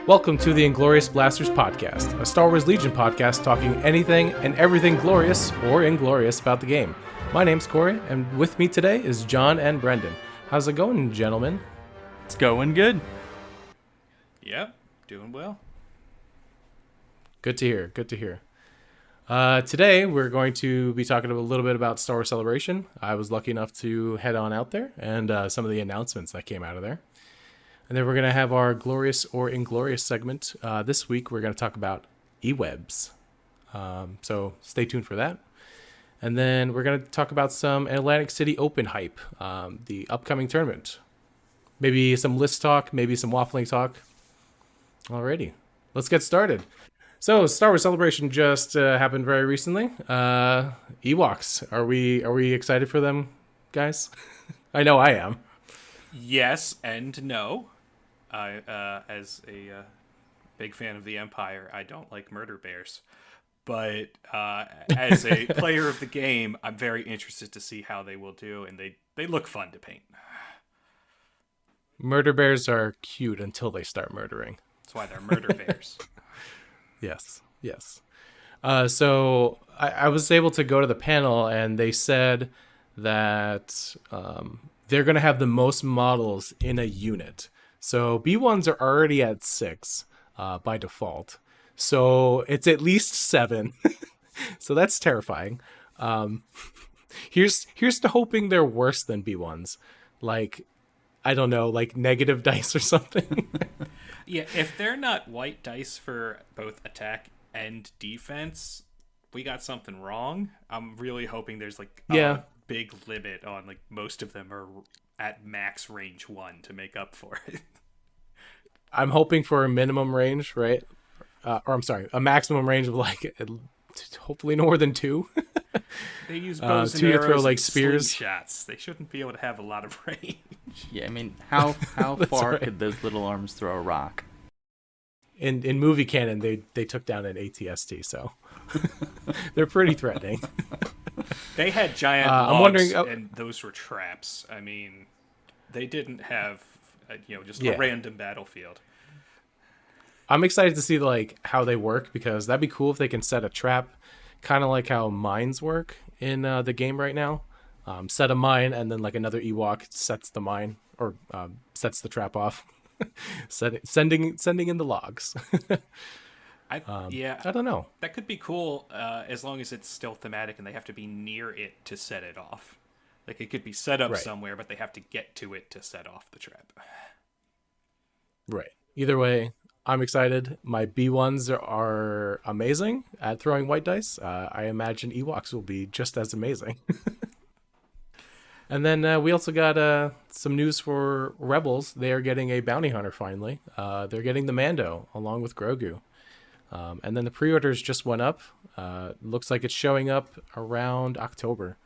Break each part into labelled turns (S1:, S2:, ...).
S1: Welcome to the Inglorious Blasters podcast, a Star Wars Legion podcast talking anything and everything glorious or inglorious about the game. My name's Corey, and with me today is John and Brendan. How's it going, gentlemen?
S2: It's going good.
S3: Yep, doing well.
S1: Good to hear, good to hear. Today, we're going to be talking a little bit about Star Wars Celebration. I was lucky enough to head on out there, and some of the announcements that came out of there. And then we're going to have our Glorious or Inglorious segment. This week, we're going to talk about eWebs. So stay tuned for that. And then we're going to talk about some Atlantic City Open hype, the upcoming tournament. Maybe some list talk, maybe some waffling talk. Alrighty, let's get started. So Star Wars Celebration just happened very recently. Ewoks, are we excited for them, guys? I know I am.
S3: Yes and no. As a big fan of the Empire, I don't like murder bears. But as a player of the game, I'm very interested to see how they will do, and they look fun to paint.
S1: Murder bears are cute until they start murdering.
S3: That's why they're murder bears.
S1: Yes. So I was able to go to the panel, and they said that they're going to have the most models in a unit. So B1s are already at 6 by default. So it's at least 7. So that's terrifying. Here's to hoping they're worse than B1s. Like, I don't know, like negative dice or something.
S3: Yeah, if they're not white dice for both attack and defense, we got something wrong. I'm really hoping there's like a big limit on like most of them are at max range 1 to make up for it.
S1: I'm hoping for a minimum range, right? A maximum range of like hopefully no more than 2.
S3: They use bows and
S1: 2 to
S3: arrows
S1: throw like
S3: and
S1: spears.
S3: Shots. They shouldn't be able to have a lot of range.
S2: Yeah, I mean, how far
S1: right.
S2: could those little arms throw a rock?
S1: In movie canon, they took down an ATST, so they're pretty threatening.
S3: They had giant
S1: I'm
S3: logs,
S1: wondering,
S3: and those were traps. I mean, they didn't have, just a random battlefield.
S1: I'm excited to see like how they work, because that'd be cool if they can set a trap, kind of like how mines work in the game right now. Set a mine, and then like another Ewok sets the mine or sets the trap off. Sending in the logs.
S3: I
S1: don't know.
S3: That could be cool as long as it's still thematic and they have to be near it to set it off. Like it could be set up somewhere, but they have to get to it to set off the trap.
S1: Right. Either way, I'm excited. My B1s are amazing at throwing white dice. I imagine Ewoks will be just as amazing. And then we also got some news for Rebels. They are getting a bounty hunter finally. They're getting the Mando along with Grogu. And then the pre-orders just went up. Looks like it's showing up around October.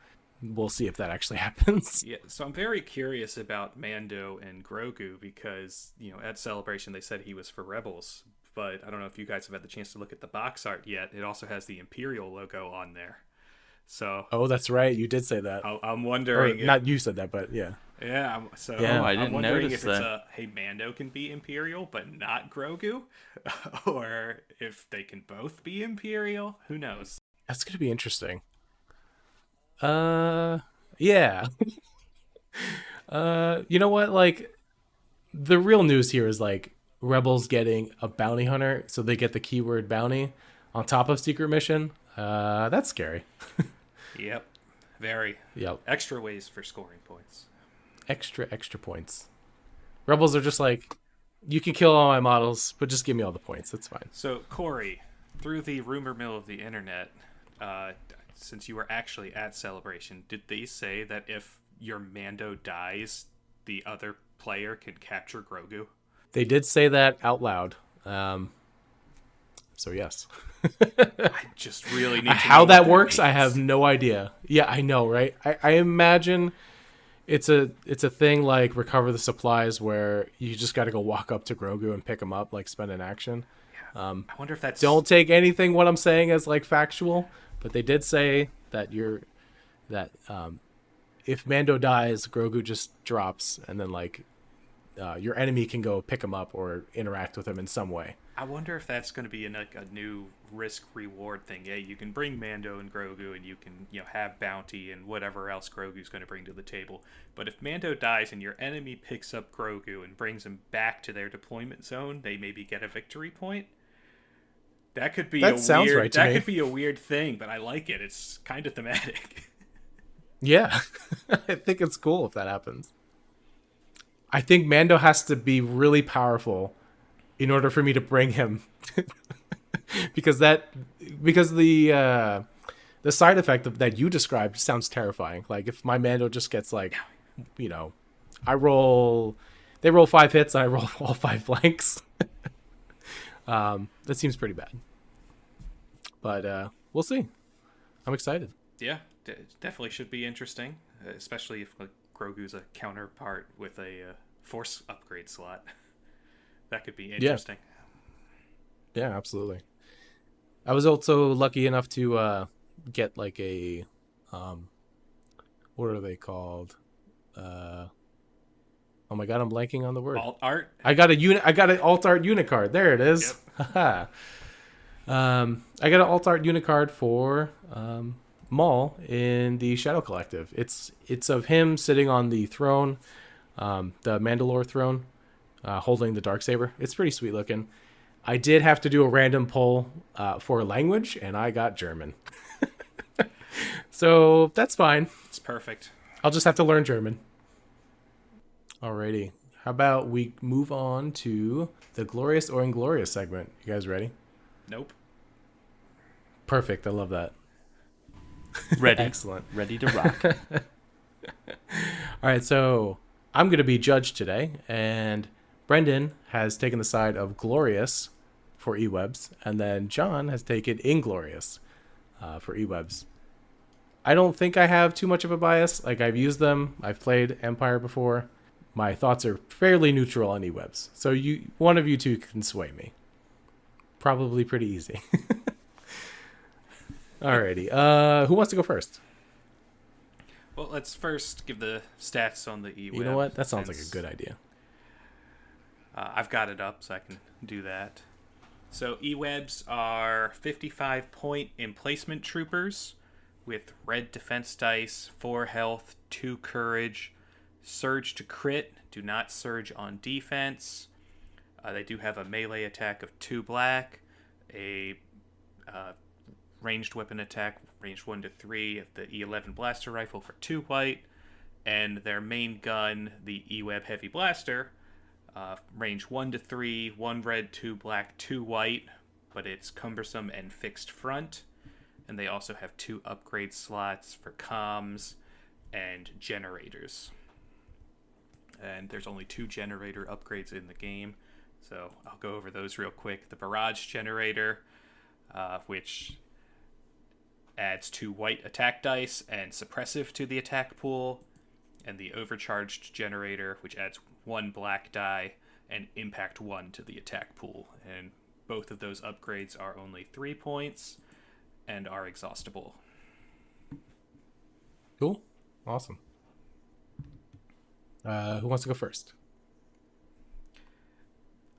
S1: We'll see if that actually happens.
S3: Yeah, so I'm very curious about Mando and Grogu because, at Celebration they said he was for Rebels. But I don't know if you guys have had the chance to look at the box art yet. It also has the Imperial logo on there. So.
S1: Oh, that's right. You did say that.
S3: I'm wondering.
S1: Not you said that, but yeah.
S3: Yeah.
S2: I didn't
S3: I'm wondering
S2: notice
S3: if it's
S2: that.
S3: hey, Mando can be Imperial, but not Grogu, or if they can both be Imperial. Who knows?
S1: That's gonna be interesting. Yeah. You know what? Like, the real news here is like Rebels getting a bounty hunter, so they get the keyword bounty on top of secret mission. That's scary.
S3: Yep. Very.
S1: Yep.
S3: Extra ways for scoring points.
S1: Extra points. Rebels are just like, you can kill all my models, but just give me all the points. That's fine.
S3: So, Corey, through the rumor mill of the internet, since you were actually at Celebration, did they say that if your Mando dies, the other player can capture Grogu?
S1: They did say that out loud. So yes.
S3: I just really need to
S1: how
S3: know
S1: that
S3: what
S1: works.
S3: means.
S1: I have no idea. Yeah, I know, right? I imagine it's a thing like Recover the Supplies, where you just got to go walk up to Grogu and pick him up, like spend an action.
S3: Yeah. I wonder if that's.
S1: Don't take anything what I'm saying as like factual, but they did say that if Mando dies, Grogu just drops, and then like your enemy can go pick him up or interact with him in some way.
S3: I wonder if that's going to be like a new risk reward thing. Yeah, you can bring Mando and Grogu, and you can have bounty and whatever else Grogu's going to bring to the table. But if Mando dies and your enemy picks up Grogu and brings him back to their deployment zone, they maybe get a victory point. That could be could be a weird thing, but I like it. It's kind of thematic.
S1: Yeah, I think it's cool if that happens. I think Mando has to be really powerful in order for me to bring him, because the side effect that you described sounds terrifying. Like if my Mando just gets like, they roll 5 hits and I roll all 5 blanks. That seems pretty bad, but we'll see. I'm excited.
S3: Yeah, definitely should be interesting, especially if like Grogu's a counterpart with a force upgrade slot. That could be interesting.
S1: Yeah, absolutely. I was also lucky enough to get like a what are they called? Oh my god, I'm blanking on the word.
S3: Alt art.
S1: I got an alt art unit card. There it is. Yep. I got an alt art unit card for Maul in the Shadow Collective. It's of him sitting on the throne, the Mandalore throne, holding the Darksaber. It's pretty sweet looking. I did have to do a random poll for language, and I got German. So that's fine.
S3: It's perfect.
S1: I'll just have to learn German. Alrighty. How about we move on to the Glorious or Inglorious segment? You guys ready?
S3: Nope.
S1: Perfect. I love that.
S2: Ready.
S1: Excellent.
S2: Ready to rock.
S1: All right. So I'm going to be judge today, and Brendan has taken the side of Glorious for eWebs, and then John has taken Inglorious for eWebs. I don't think I have too much of a bias. Like, I've used them. I've played Empire before. My thoughts are fairly neutral on eWebs. So one of you two can sway me. Probably pretty easy. Alrighty. Who wants to go first?
S3: Well, let's first give the stats on the eWeb.
S1: You know what? That sounds like a good idea.
S3: I've got it up, so I can do that. So eWebs are 55-point emplacement troopers with red defense dice, 4 health, 2 courage, surge to crit, do not surge on defense. They do have a melee attack of 2 black, a ranged weapon attack, range 1 to 3 of the E11 blaster rifle for 2 white, and their main gun, the eWeb heavy blaster, range 1 to 3, 1 red, 2 black, 2 white, but it's cumbersome and fixed front. And they also have 2 upgrade slots for comms and generators. And there's only 2 generator upgrades in the game, so I'll go over those real quick. The barrage generator, which adds 2 white attack dice and suppressive to the attack pool, and the overcharged generator, which adds 1 black die and impact 1 to the attack pool. And both of those upgrades are only 3 points and are exhaustible.
S1: Cool. Awesome. Who wants to go first?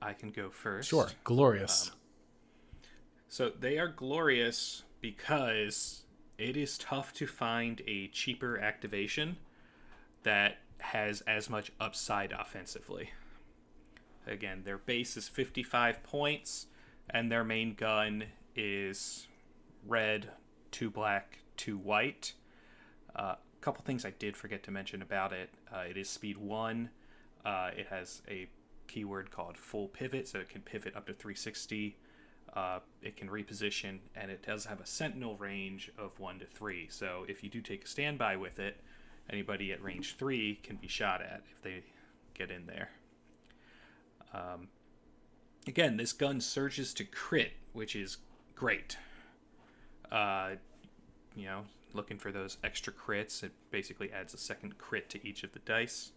S3: I can go first.
S1: Sure. Glorious.
S3: So they are glorious because it is tough to find a cheaper activation that has as much upside offensively. Again, their base is 55 points, and their main gun is red, 2 black, 2 white. A couple things I did forget to mention about it. It is speed 1. It has a keyword called full pivot, so it can pivot up to 360. It can reposition, and it does have a sentinel range of 1 to 3. So if you do take a standby with it, anybody at range 3 can be shot at if they get in there. Again, this gun surges to crit, which is great. Looking for those extra crits. It basically adds a second crit to each of the dice.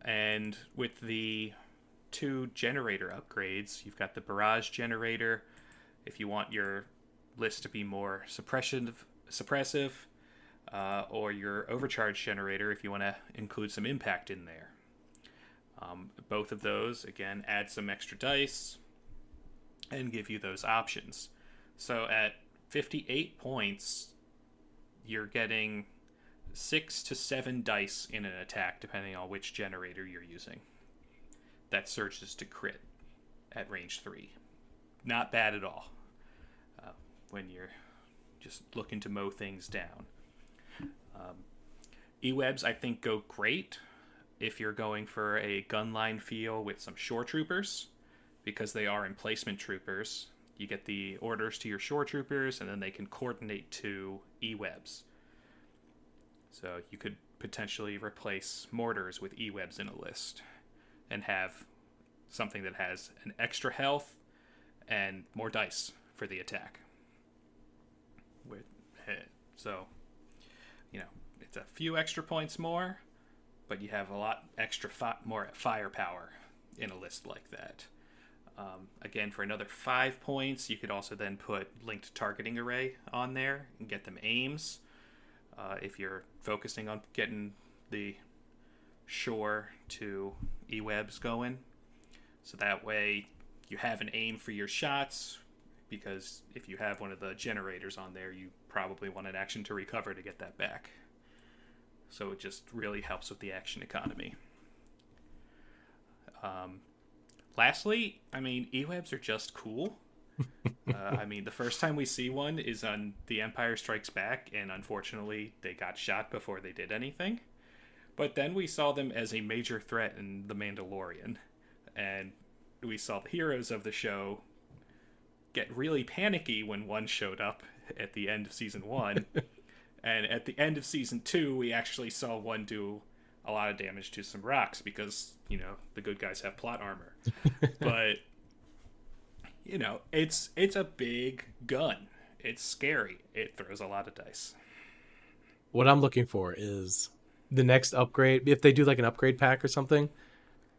S3: And with the 2 generator upgrades, you've got the barrage generator if you want your list to be more suppressive, or your overcharge generator if you want to include some impact in there. Both of those, again, add some extra dice and give you those options. So at 58 points, you're getting 6 to 7 dice in an attack, depending on which generator you're using. That surges to crit at range 3. Not bad at all when you're just looking to mow things down. E-webs, I think, go great if you're going for a gunline feel with some shore troopers, because they are emplacement troopers. You get the orders to your shore troopers, and then they can coordinate to E-webs. So you could potentially replace mortars with E-webs in a list and have something that has an extra health and more dice for the attack. So, it's a few extra points more, but you have a lot extra more firepower in a list like that. Again, for another 5 points, you could also then put linked targeting array on there and get them aims. If you're focusing on getting the shore to E-webs going. So that way you have an aim for your shots, because if you have one of the generators on there, you probably want an action to recover to get that back. So it just really helps with the action economy. Lastly, E-webs are just cool. The first time we see one is on The Empire Strikes Back, and unfortunately they got shot before they did anything. But then we saw them as a major threat in The Mandalorian, and we saw the heroes of the show get really panicky when one showed up at the end of season 1. And at the end of season 2, we actually saw one do a lot of damage to some rocks because, the good guys have plot armor. But, it's a big gun. It's scary. It throws a lot of dice.
S1: What I'm looking for is the next upgrade. If they do like an upgrade pack or something,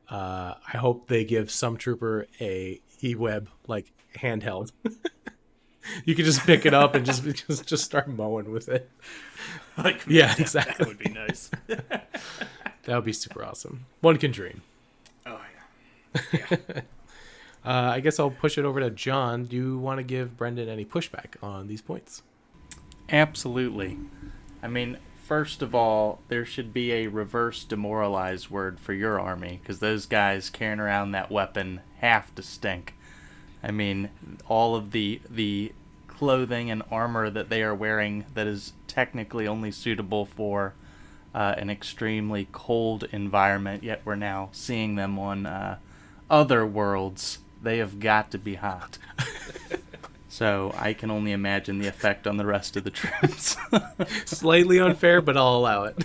S1: I hope they give some trooper a E-web like handheld. You could just pick it up and just start mowing with it. Exactly.
S3: That would be nice.
S1: That would be super awesome. One can dream.
S3: Oh, yeah.
S1: I guess I'll push it over to John. Do you want to give Brendan any pushback on these points?
S2: Absolutely. First of all, there should be a reverse demoralize word for your army, because those guys carrying around that weapon have to stink. All of the clothing and armor that they are wearing that is technically only suitable for an extremely cold environment, yet we're now seeing them on other worlds. They have got to be hot. So I can only imagine the effect on the rest of the troops.
S1: Slightly unfair, but I'll allow it.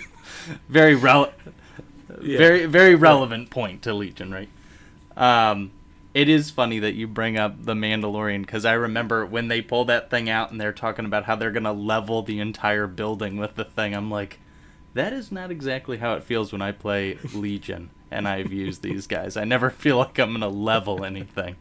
S2: Very relevant point to Legion, right? It is funny that you bring up The Mandalorian, because I remember when they pull that thing out and they're talking about how they're going to level the entire building with the thing. I'm like, that is not exactly how it feels when I play Legion and I've used these guys. I never feel like I'm going to level anything.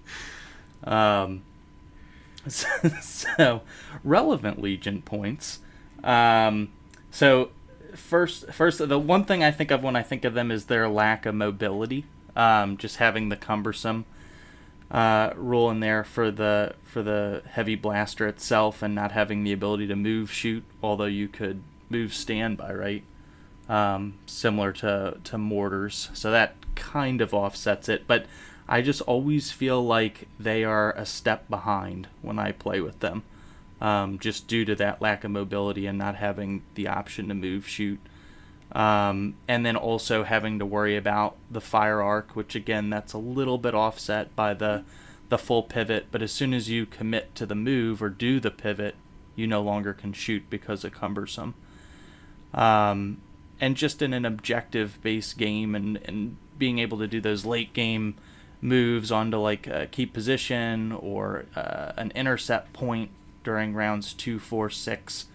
S2: So, relevant Legion points. So, first, the one thing I think of when I think of them is their lack of mobility. Just having the cumbersome rule in there for the heavy blaster itself, and not having the ability to move shoot, although you could move standby, right? Similar to mortars, so that kind of offsets it, but I just always feel like they are a step behind when I play with them, just due to that lack of mobility and not having the option to move shoot. And then also having to worry about the fire arc, which again, that's a little bit offset by the full pivot, but as soon as you commit to the move or do the pivot, you no longer can shoot because of cumbersome. And just in an objective based game and being able to do those late game moves onto like a key position or an intercept point during rounds 2, 4, 6.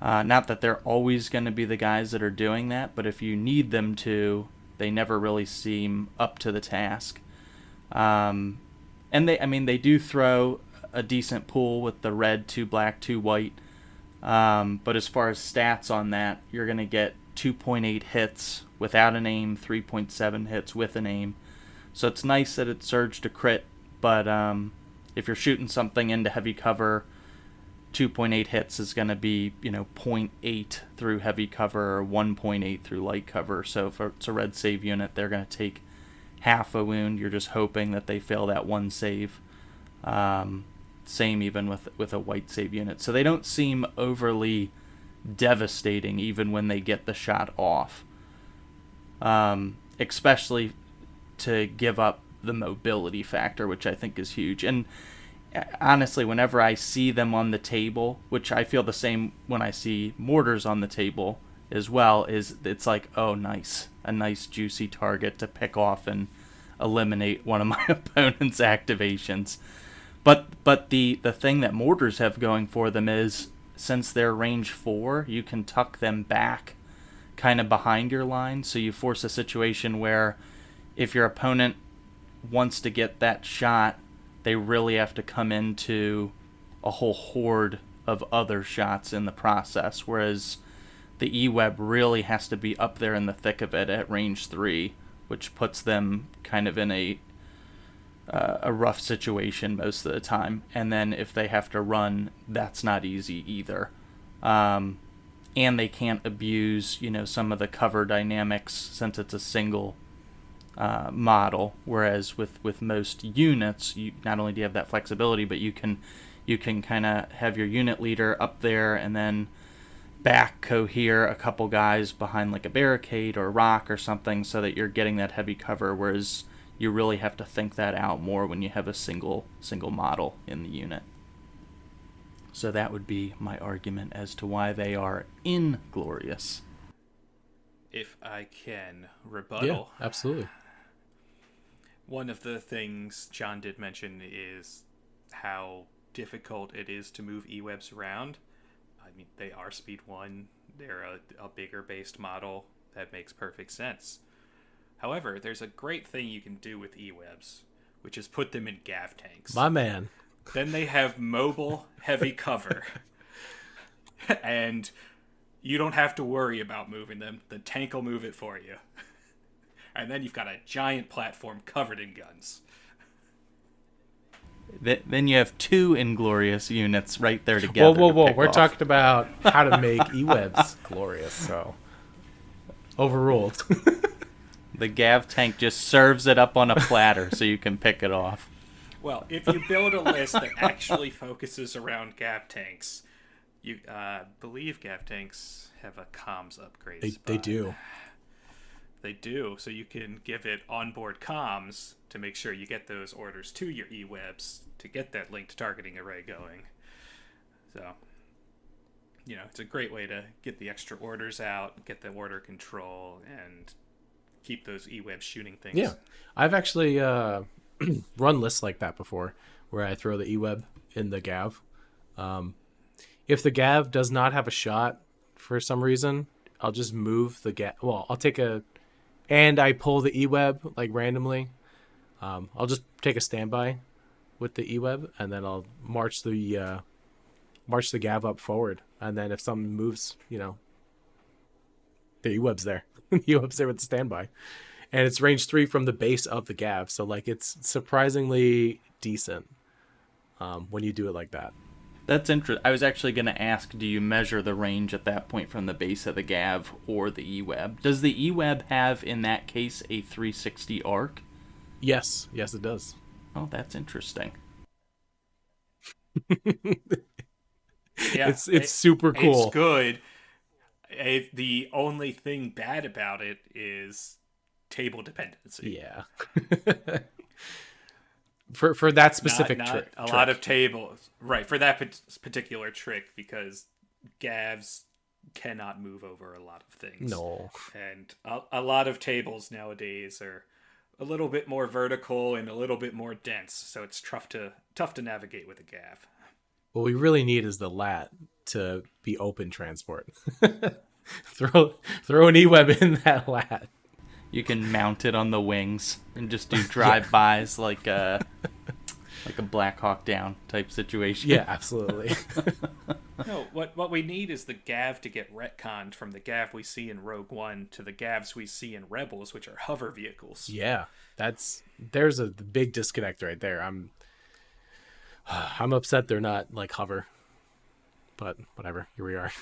S2: Not that they're always going to be the guys that are doing that, but if you need them to, they never really seem up to the task. And they do throw a decent pool with the red, 2 black, 2 white. But as far as stats on that, you're going to get 2.8 hits without an aim, 3.7 hits with an aim. So it's nice that it surged to crit, but if you're shooting something into heavy cover, 2.8 hits is going to be, you know, 0.8 through heavy cover or 1.8 through light cover. So if it's a red save unit, they're going to take half a wound. You're just hoping that they fail that one save. Same even with a white save unit. So they don't seem overly devastating even when they get the shot off. Especially to give up the mobility factor, which I think is huge. And honestly, whenever I see them on the table, which I feel the same when I see mortars on the table as well, is it's like, oh, nice. A nice juicy target to pick off and eliminate one of my opponent's activations. But the thing that mortars have going for them is, since they're range 4, you can tuck them back kind of behind your line, so you force a situation where if your opponent wants to get that shot, they really have to come into a whole horde of other shots in the process, whereas the E-Web really has to be up there in the thick of it at range 3, which puts them kind of in a rough situation most of the time. And then if they have to run, that's not easy either. And they can't abuse, you know, some of the cover dynamics since it's a single model, whereas with most units, you not only do you have that flexibility, but you can kind of have your unit leader up there and then back cohere a couple guys behind like a barricade or a rock or something, so that you're getting that heavy cover, whereas you really have to think that out more when you have a single model in the unit. So that would be my argument as to why they are inglorious.
S3: If I can rebuttal.
S1: Yeah, absolutely.
S3: One of the things John did mention is how difficult it is to move E-Webs around. I mean, they are speed 1. They're a bigger based model. That makes perfect sense. However, there's a great thing you can do with E-Webs, which is put them in Gav tanks.
S1: My man.
S3: Then they have mobile heavy cover. And you don't have to worry about moving them. The tank will move it for you. And then you've got a giant platform covered in guns.
S2: Then you have 2 inglorious units right there together.
S1: Whoa. We're talking about how to make E-Webs glorious, so. Overruled.
S2: The Gav tank just serves it up on a platter so you can pick it off.
S3: Well, if you build a list that actually focuses around Gav tanks, you believe Gav tanks have a comms upgrade.
S1: They do.
S3: They do, so you can give it onboard comms to make sure you get those orders to your E-Webs to get that linked targeting array going. So, you know, it's a great way to get the extra orders out, get the order control, and keep those E-Webs shooting things.
S1: Yeah. I've actually run lists like that before, where I throw the E-Web in the Gav. If the Gav does not have a shot for some reason, I'll just move the Gav. Well, I'll take and I pull the E-Web like randomly. I'll just take a standby with the E-Web, and then I'll march the Gav up forward. And then if something moves, you know, the E-Web's there. The E-Web's there with the standby. And it's range 3 from the base of the Gav. So, like, it's surprisingly decent when you do it like that.
S2: That's interesting. I was actually going to ask, do you measure the range at that point from the base of the Gav or the E-Web? Does the E-Web have, in that case, a 360 arc?
S1: Yes, it does.
S2: Oh, that's interesting.
S3: Yeah,
S1: it's super cool.
S3: It's good. The only thing bad about it is table dependency.
S1: Yeah. for that specific trick.
S3: A lot of tables. Right, for that particular trick, because Gavs cannot move over a lot of things.
S1: No.
S3: And a lot of tables nowadays are a little bit more vertical and a little bit more dense, so it's tough to navigate with a Gav.
S1: What we really need is the lat to be open transport. throw an E-Web in that lat.
S2: You can mount it on the wings and just do drive-bys like Like a Black Hawk Down type situation.
S1: Yeah, absolutely.
S3: No, what we need is the Gav to get retconned from the Gav we see in Rogue One to the Gavs we see in Rebels, which are hover vehicles.
S1: Yeah, there's a big disconnect right there. I'm upset they're not like hover, but whatever. Here we are,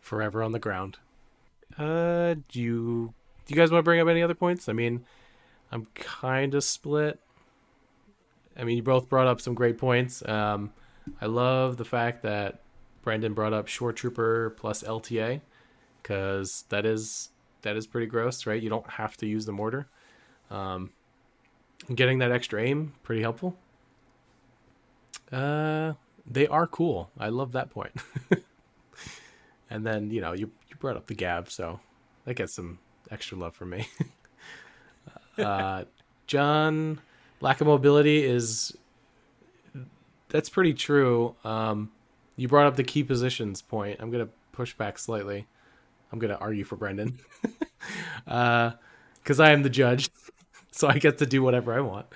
S1: forever on the ground. Do you guys want to bring up any other points? I mean, I'm kind of split. I mean, you both brought up some great points. I love the fact that Brendan brought up Shore Trooper plus LTA, because that is pretty gross, right? You don't have to use the mortar. Getting that extra aim, pretty helpful. They are cool. I love that point. And then, you brought up the Gav, so that gets some extra love from me. John, lack of mobility that's pretty true. You brought up the key positions point. I'm going to push back slightly. I'm going to argue for Brendan. Because I am the judge, so I get to do whatever I want.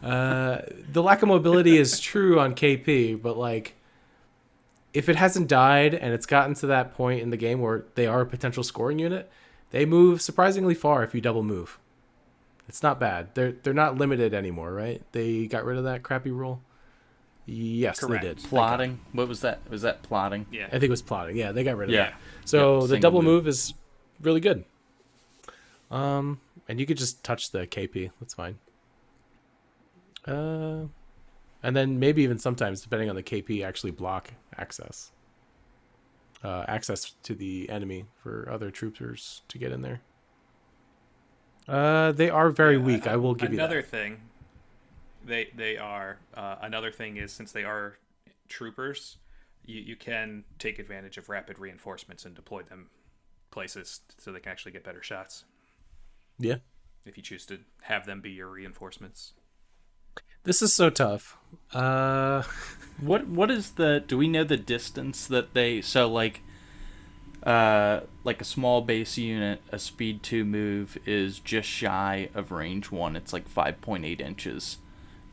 S1: The lack of mobility is true on KP, but like, if it hasn't died and it's gotten to that point in the game where they are a potential scoring unit, they move surprisingly far if you double move. It's not bad. They're not limited anymore, right? They got rid of that crappy rule. Yes,
S3: Correct.
S1: they did.
S2: Plotting. What was that? Was that plotting?
S3: Yeah.
S1: I think it was plotting. Yeah, they got rid of
S2: Yeah.
S1: that. So
S2: Yep,
S1: the
S2: single
S1: double
S2: move.
S1: move is really good. And you could just touch the KP. That's fine. And then maybe even sometimes, depending on the KP, actually block access. Access to the enemy for other troopers to get in there. They are very weak. I will give you that.
S3: Another thing, they are. Another thing is, since they are troopers, you can take advantage of rapid reinforcements and deploy them places so they can actually get better shots.
S1: Yeah.
S3: If you choose to have them be your reinforcements.
S1: This is so tough.
S2: What is the? Do we know the distance that they? So like a small base unit, a speed 2 move is just shy of range 1. It's like 5.8 inches.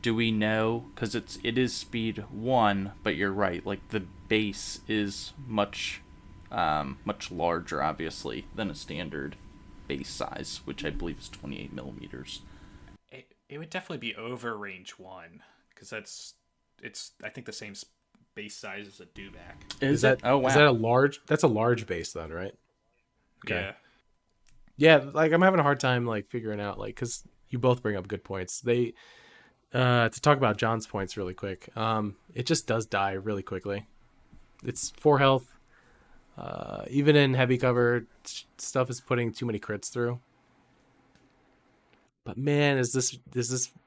S2: Do we know? Because it is speed 1, but you're right. Like the base is much larger, obviously, than a standard base size, which I believe is 28 millimeters.
S3: It would definitely be over range 1 because it's I think the same base size as a dewback.
S1: Is that?
S2: Oh wow.
S1: Is that a large? That's a large base then, right? Okay.
S3: Yeah.
S1: Yeah, like I'm having a hard time like figuring out like, because you both bring up good points. They to talk about John's points really quick. It just does die really quickly. It's 4 health. Even in heavy cover, stuff is putting too many crits through. But man, is this?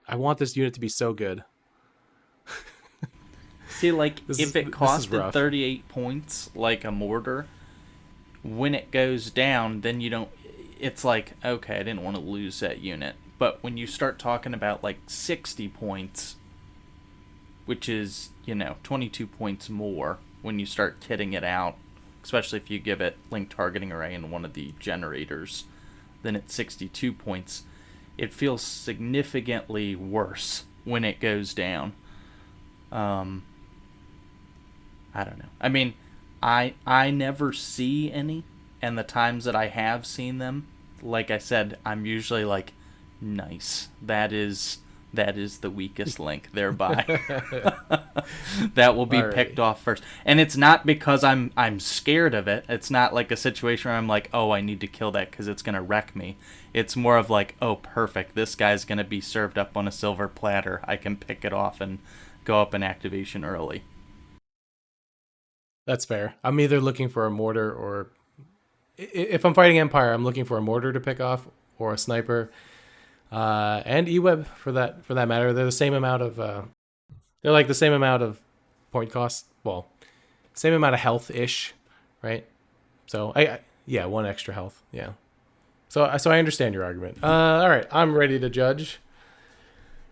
S1: I want this unit to be so good.
S2: See, like,
S1: This
S2: if
S1: is
S2: it costed
S1: rough.
S2: 38 points, like a mortar, when it goes down, then you don't... It's like, okay, I didn't want to lose that unit. But when you start talking about, like, 60 points, which is, 22 points more when you start kitting it out, especially if you give it link targeting array in one of the generators, then it's 62 points. It feels significantly worse when it goes down. I don't know. I mean, I never see any, and the times that I have seen them, like I said, I'm usually like, nice. That is the weakest link thereby. That will be
S1: All right.
S2: picked off first. And it's not because I'm scared of it. It's not like a situation where I'm like, oh, I need to kill that because it's going to wreck me. It's more of like, oh, perfect. This guy's going to be served up on a silver platter. I can pick it off and go up in activation early.
S1: That's fair. I'm either looking for a mortar or, if I'm fighting Empire, I'm looking for a mortar to pick off or a sniper, and E-Web for that matter. They're the same amount of they're like the same amount of point cost. Well, same amount of health ish, right? So yeah, 1 extra health. Yeah. So I understand your argument. All right, I'm ready to judge.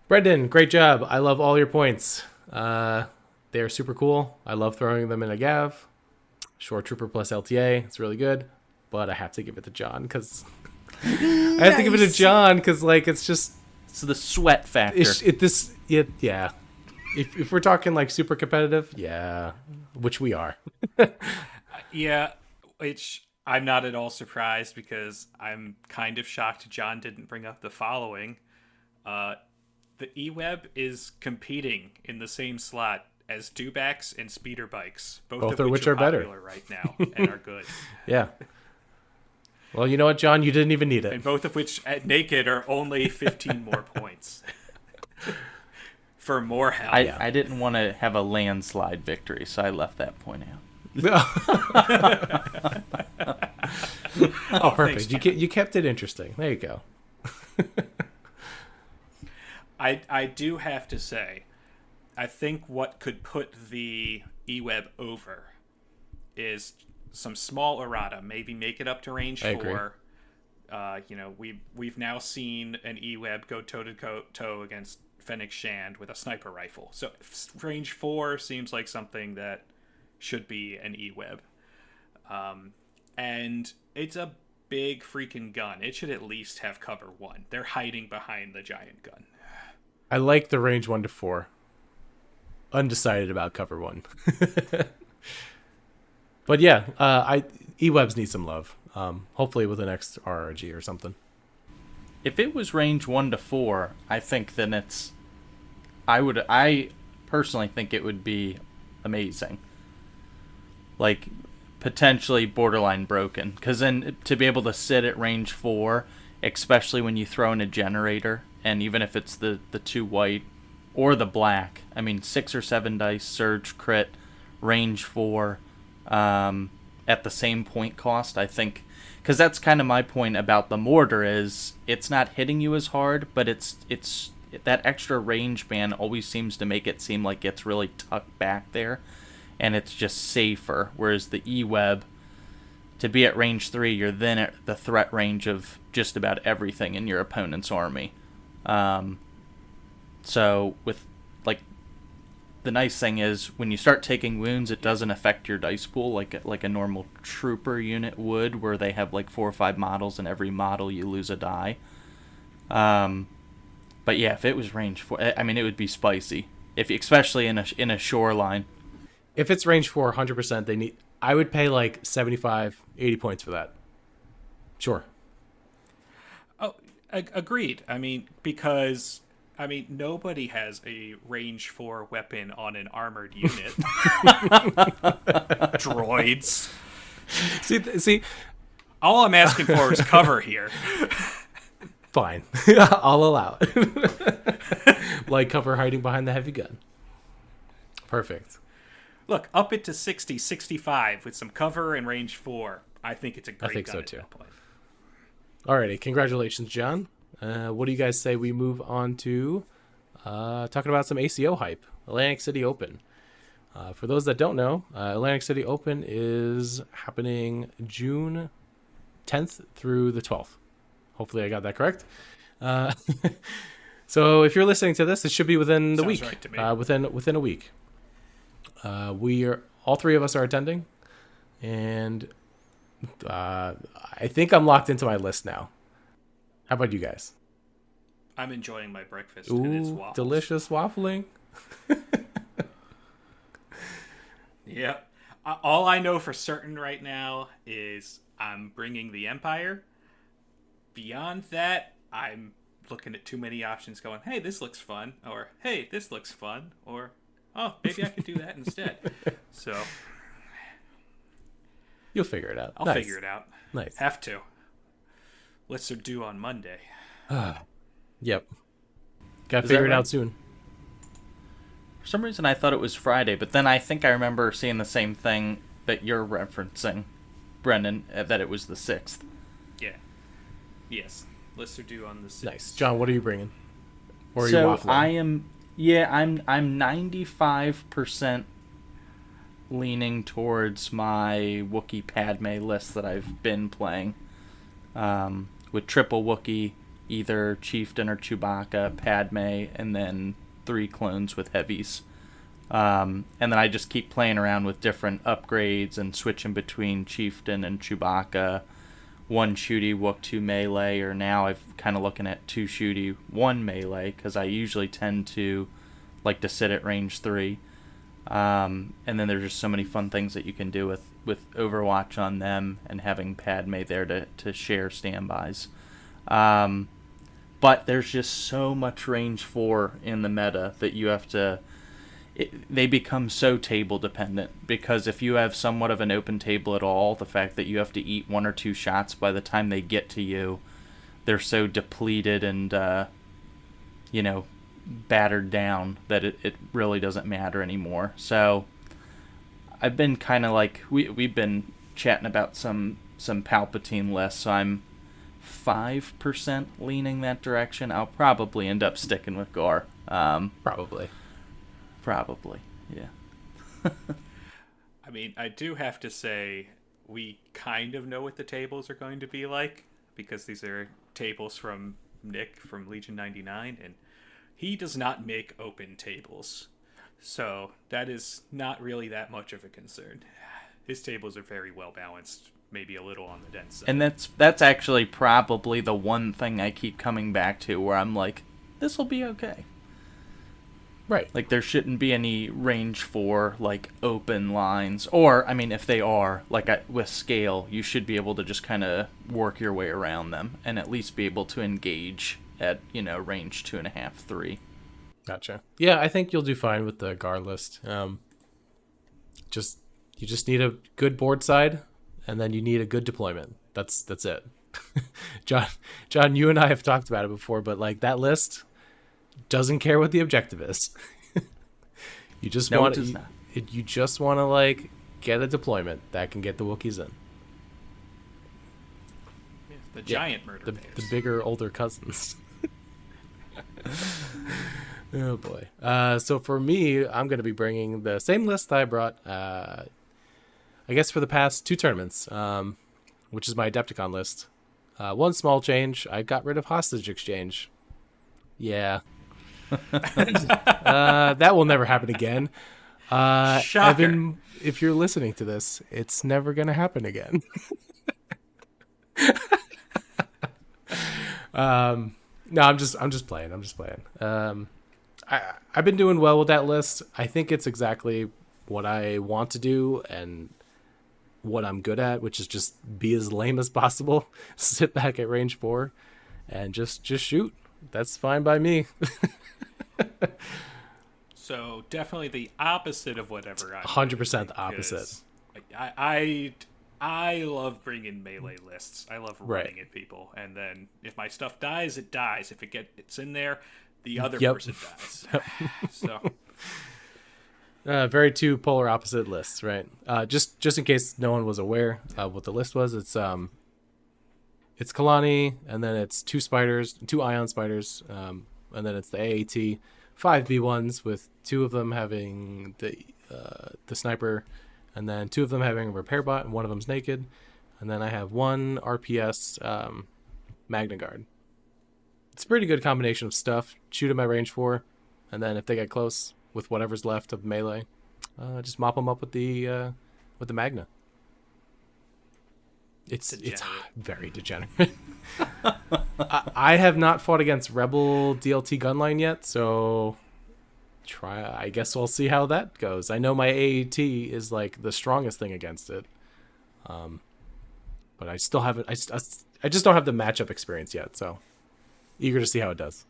S1: Brendan, great job. I love all your points. They're super cool. I love throwing them in a Gav. Shore Trooper plus LTA. It's really good. But I have to give it to John because like it's just
S2: It's the sweat factor.
S1: Yeah. If we're talking like super competitive, yeah, which we are.
S3: Yeah, which I'm not at all surprised because I'm kind of shocked John didn't bring up the following. Uh, the E-Web is competing in the same slot as Dewbacks and speeder bikes, both
S1: Both
S3: of
S1: of
S3: which
S1: which
S3: are
S1: are better.
S3: popular right now and are good.
S1: Yeah. Well, you know what, John? You didn't even need it.
S3: And both of which at naked are only 15 more points. For more health.
S2: I didn't want to have a landslide victory, so I left that point out.
S1: Oh, perfect.
S3: Thanks,
S1: You kept it interesting. There you go.
S3: I do have to say, I think what could put the E-Web over is some small errata. Maybe make it up to range
S1: I agree.
S3: 4. We've now seen an E-Web go toe to toe against Fennec Shand with a sniper rifle. So range 4 seems like something that should be an E-Web. And it's a big freaking gun. It should at least have cover 1. They're hiding behind the giant gun.
S1: I like the range 1 to 4. Undecided about cover 1. But yeah, E-Webs need some love. Hopefully with the next RRG or something.
S2: If it was range 1 to 4, I think then I personally think it would be amazing. Like, potentially borderline broken. Because then to be able to sit at range 4, especially when you throw in a generator, and even if it's the 2 white or the black, I mean, 6 or 7 dice, surge, crit, range 4, at the same point cost, I think. Because that's kind of my point about the mortar is it's not hitting you as hard, but it's that extra range band always seems to make it seem like it's really tucked back there, and it's just safer. Whereas the E-Web, to be at range 3, you're then at the threat range of just about everything in your opponent's army. So with the nice thing is when you start taking wounds, it doesn't affect your dice pool like a normal trooper unit would, where they have like 4 or 5 models, and every model you lose a die. But yeah, if it was range 4, I mean, it would be spicy. Especially in a shoreline.
S1: If it's range 4, 100%, I would pay like 75, 80 points for that. Sure.
S3: Oh, agreed. I mean, because nobody has a range 4 weapon on an armored unit. Droids.
S1: See,
S3: all I'm asking for is cover here.
S1: Fine. I'll allow it. Like cover hiding behind the heavy gun. Perfect.
S3: Look, up it to 60, 65 with some cover and range 4. I think it's a great gun
S1: so
S3: at
S1: too.
S3: that point.
S1: Alrighty, congratulations, John. What do you guys say we move on to talking about some ACO hype? Atlantic City Open. For those that don't know, Atlantic City Open is happening June 10th through the 12th. Hopefully I got that correct. So if you're listening to this, it should be within the
S3: Sounds
S1: week.
S3: right to me.
S1: Within a week. All 3 of us are attending, and I think I'm locked into my list now. How about you guys?
S3: I'm enjoying my breakfast and its
S1: Ooh,
S3: waffles.
S1: delicious waffling.
S3: Yeah. All I know for certain right now is I'm bringing the Empire. Beyond that, I'm looking at too many options going, hey, this looks fun, or hey, this looks fun, or oh, maybe I could do that instead. So
S1: You'll figure it out.
S3: I'll
S1: Nice.
S3: figure it out.
S1: Nice.
S3: Have to. Lists are due on Monday.
S1: Yep. Got to
S2: Is
S1: figure
S2: that
S1: it
S2: right?
S1: out soon.
S2: For some reason, I thought it was Friday, but then I think I remember seeing the same thing that you're referencing, Brendan, that it was the 6th.
S3: Yeah. Yes. Lists are due on the 6th.
S1: Nice. John, what are you bringing? Or are
S2: So
S1: you waffling?
S2: I'm 95% leaning towards my Wookiee Padme list that I've been playing, with triple Wookiee, either Chieftain or Chewbacca, Padme, and then 3 clones with heavies. And then I just keep playing around with different upgrades and switching between Chieftain and Chewbacca, 1 shooty, Wook 2 melee, or now I'm kind of looking at 2 shooty, 1 melee, because I usually tend to like to sit at range 3. And then there's just so many fun things that you can do with Overwatch on them and having Padme there to share standbys. But there's just so much range 4 in the meta that you have to... they become so table dependent, because if you have somewhat of an open table at all, the fact that you have to eat 1 or 2 shots by the time they get to you, they're so depleted and, battered down that it really doesn't matter anymore. So I've been kind of like, we've been chatting about some Palpatine lists, so I'm 5% leaning that direction. I'll probably end up sticking with Gar.
S1: Probably,
S2: yeah.
S3: I mean, I do have to say, we kind of know what the tables are going to be like, because these are tables from Nick from Legion 99, and he does not make open tables. So that is not really that much of a concern. His tables are very well balanced, maybe a little on the dense side.
S2: And that's actually probably the one thing I keep coming back to, where I'm like, this will be okay.
S1: right?
S2: Like, there shouldn't be any range 4, like, open lines. Or, I mean, if they are, like, with scale, you should be able to just kind of work your way around them and at least be able to engage at, range 2.5, 3.
S1: Gotcha. Yeah, I think you'll do fine with the Gar list. You just need a good board side, and then you need a good deployment. That's it. John, you and I have talked about it before, but like, that list doesn't care what the objective is. You just
S2: No,
S1: want
S2: it does not.
S1: you just want to like get a deployment that can get the Wookiees in.
S3: The giant murder bears.
S1: The bigger, older cousins. Oh boy. So for me, I'm going to be bringing the same list that I brought, I guess, for the past 2 tournaments, which is my Adepticon list. One small change: I got rid of hostage exchange. Yeah. That will never happen again.
S3: Shocker.
S1: Evan, if you're listening to this, it's never going to happen again. No, I'm just playing. I've been doing well with that list. I think it's exactly what I want to do and what I'm good at, which is just be as lame as possible, sit back at range 4, and just shoot. That's fine by me.
S3: So definitely the opposite of whatever I'm
S1: 100%
S3: doing,
S1: the opposite.
S3: because I love bringing melee lists. I love running
S1: Right.
S3: at people, and then if my stuff dies, it dies. If it's in there, the other
S1: Yep.
S3: person dies. So
S1: Very 2 polar opposite lists, right? Just in case no one was aware what the list was, it's Kalani, and then it's 2 spiders, 2 ion spiders, and then it's the AAT, 5 B1s with 2 of them having the sniper, and then 2 of them having a repair bot, and 1 of them's naked, and then I have 1 RPS Magna Guard. It's a pretty good combination of stuff. Shoot them at range 4, and then if they get close with whatever's left of melee, just mop them up with the Magna. It's very degenerate. I have not fought against Rebel DLT gunline yet, so I guess we'll see how that goes. I know my AAT is like the strongest thing against it, but I still haven't. I just don't have the matchup experience yet, so eager to see how it does.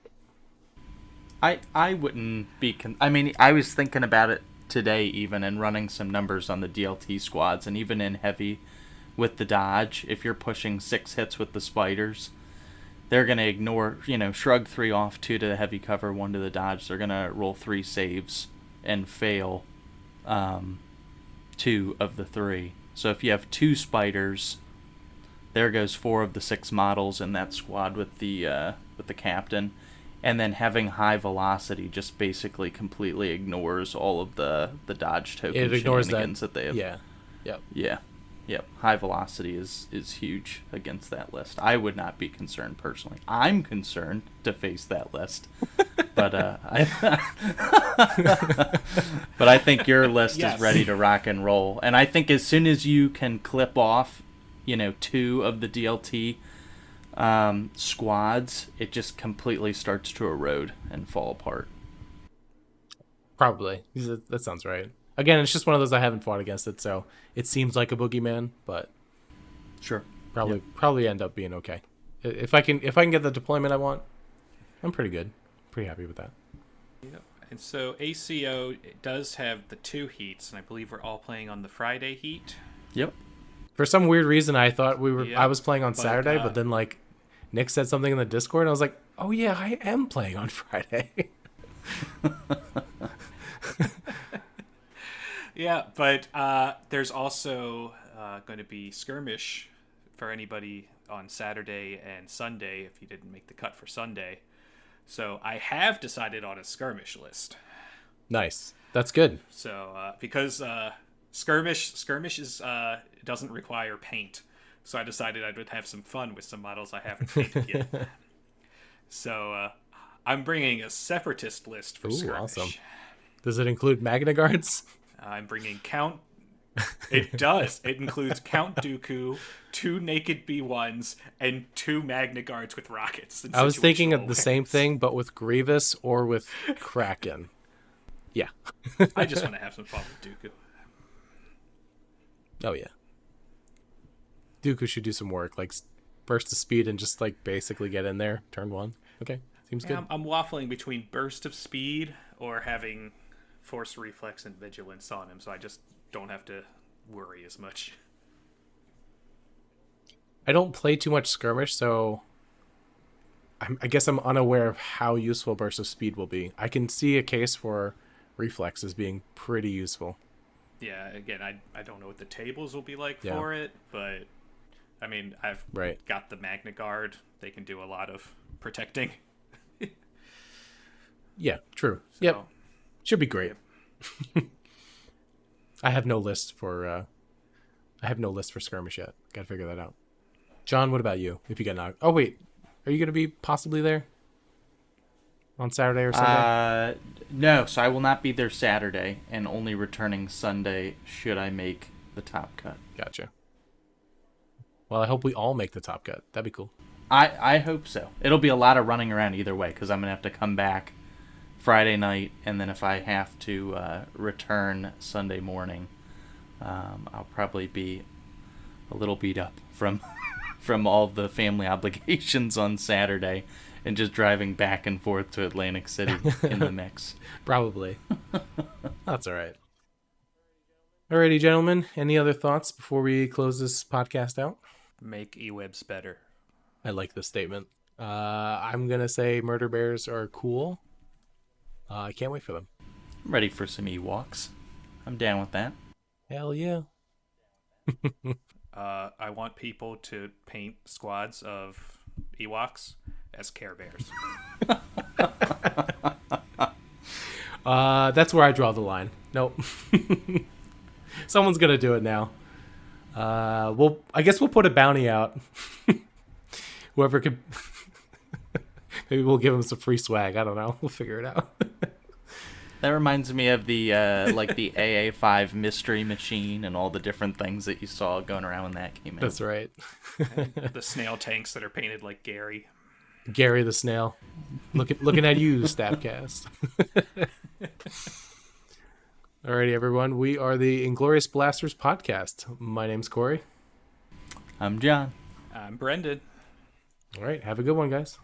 S2: I wouldn't be... I mean, I was thinking about it today even, and running some numbers on the DLT squads, and even in heavy with the dodge, if you're pushing 6 hits with the spiders, they're going to ignore, shrug 3 off, 2 to the heavy cover, 1 to the dodge. They're going to roll 3 saves and fail 2 of the 3. So if you have 2 spiders, there goes 4 of the 6 models in that squad with the captain. And then having high velocity just basically completely ignores all of the dodge token
S1: It ignores
S2: shenanigans that they have.
S1: Yeah. Yep.
S2: Yeah. Yep. High velocity is huge against that list. I would not be concerned personally. I'm concerned to face that list. But but I think your list
S3: Yes.
S2: is ready to rock and roll. And I think as soon as you can clip off, 2 of the DLT squads, it just completely starts to erode and fall apart.
S1: Probably. That sounds right. Again, it's just one of those I haven't fought against it, so it seems like a boogeyman, but
S2: Sure.
S1: probably end up being okay. If I can get the deployment I want, I'm pretty good. Pretty happy with that.
S3: Yep. And so ACO does have the 2 heats, and I believe we're all playing on the Friday heat.
S2: Yep.
S1: For some weird reason, I thought
S3: Yeah,
S1: I was playing on
S3: but,
S1: Saturday, but then like Nick said something in the Discord, and I was like, oh yeah, I am playing on Friday.
S3: Yeah, but there's also going to be skirmish for anybody on Saturday and Sunday if you didn't make the cut for Sunday. So I have decided on a skirmish list.
S1: Nice. That's good.
S3: So because skirmish is doesn't require paint, so I decided I would have some fun with some models I haven't painted yet. So I'm bringing a separatist list for
S1: Ooh,
S3: skirmish.
S1: awesome. Does it include Magna Guards?
S3: I'm bringing Count. It does. It includes Count Dooku, 2 naked B1s, and 2 Magna Guards with rockets.
S1: I was thinking of
S3: situational
S1: the same
S3: awareness.
S1: thing, but with Grievous or with Kraken. Yeah.
S3: I just want to have some fun with Dooku.
S1: Oh yeah. Dooku should do some work, like burst of speed and just like basically get in there. Turn 1. Okay, seems good.
S3: Yeah, I'm waffling between burst of speed or having force reflex and vigilance on him, so I just don't have to worry as much.
S1: I don't play too much skirmish, so I guess I'm unaware of how useful burst of speed will be. I can see a case for reflex as being pretty useful.
S3: Yeah, again, I don't know what the tables will be like
S1: Yeah.
S3: for it, but I mean, I've
S1: Right.
S3: got the Magna Guard. They can do a lot of protecting.
S1: Yeah, true.
S3: So,
S1: Yep. Should be great. I have no list for skirmish yet. Got to figure that out. John, what about you? If you get knocked. Oh wait, are you going to be possibly there on Saturday or Sunday?
S2: No, so I will not be there Saturday, and only returning Sunday should I make the top cut.
S1: Gotcha. Well, I hope we all make the top cut. That'd be cool.
S2: I hope so. It'll be a lot of running around either way, because I'm going to have to come back Friday night, and then if I have to return Sunday morning, I'll probably be a little beat up from from all the family obligations on Saturday and just driving back and forth to Atlantic City in the mix.
S1: Probably. That's all right. Alrighty, gentlemen. Any other thoughts before we close this podcast out?
S3: Make E-Webs better.
S1: I like this statement. I'm going to say murder bears are cool. I can't wait for them.
S2: I'm ready for some Ewoks. I'm down with that.
S1: Hell yeah.
S3: I want people to paint squads of Ewoks as Care Bears.
S1: That's where I draw the line. Nope. Someone's going to do it now. I guess we'll put a bounty out. Whoever could... Maybe we'll give them some free swag. I don't know. We'll figure it out.
S2: That reminds me of the like the AA5 mystery machine and all the different things that you saw going around when that came out.
S1: That's right.
S3: The snail tanks that are painted like Gary.
S1: Gary the Snail. Looking at you, Stabcast. Alrighty, everyone. We are the Inglorious Blasters podcast. My name's Corey.
S2: I'm John.
S3: I'm Brendan.
S1: All right. Have a good one, guys.